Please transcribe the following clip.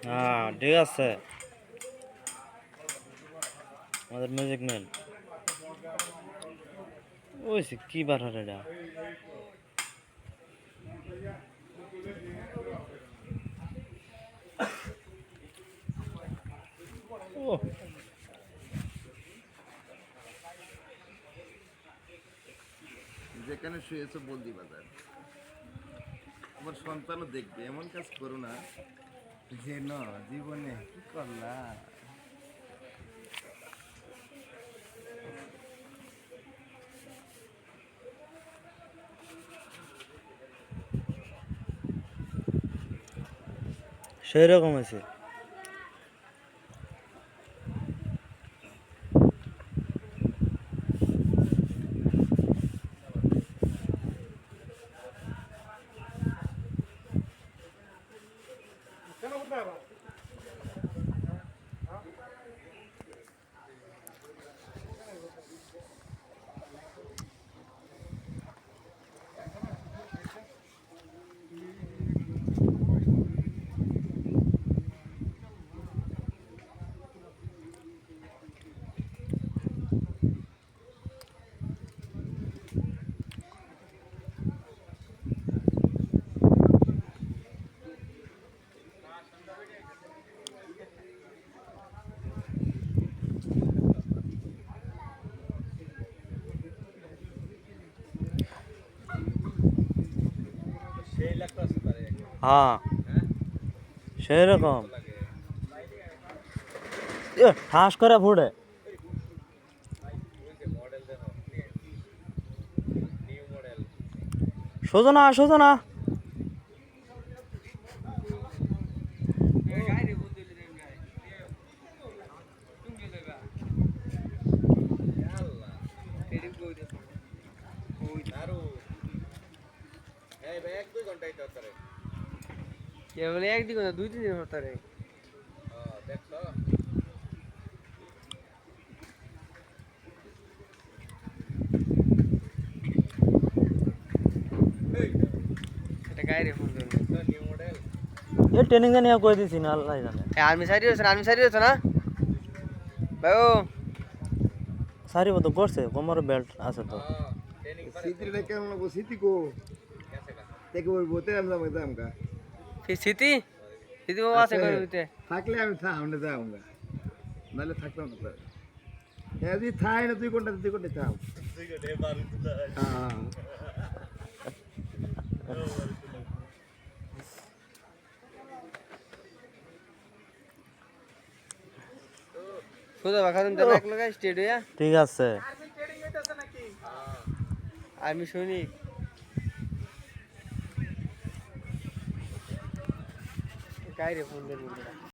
হ্যাঁ ঠিক আছে আমাদের মিউজিক ম্যান ওই কি বার হলো এটা ও যেখানে শুয়েছো বলদি বাজার আমার সন্তানও দেখবে এমন কাজ করো না যে না জীবনে কি করলা সেই রকম আছে হ্যাঁ সেই রকম ঠাস করে ফুটে সোজো না সোজো না কেবল একদিন না 2-3 দিন হতে রে দেখছো এটা গায়রে ফোন করে নিউ মডেল এ ট্রেনিং জানি কই দিছি না আল্লাহ জানে আর্মি সাইড হচ্ছে না ভাই ও সারি মতো করছে কোমর বেল্ট আছে তো সিটিটা কেমন লাগবো সিটি কো দেখে ওই বোতে আমরা মজাম কা সিটি বাবা আছে কই হইতে থাকলে আমি আমরা যাওঙ্গা নালে থাকতাম না যদি থাই না তুই কোনটা চাও তুই কোটে বারু তুলা হ্যাঁ সুদা বাখারুন তো এক লগা স্টেডিয়া ঠিক আছে আর্মি ট্রেনিং হইতাছে নাকি আর্মি সৈনিক গায়রে ফোন দেব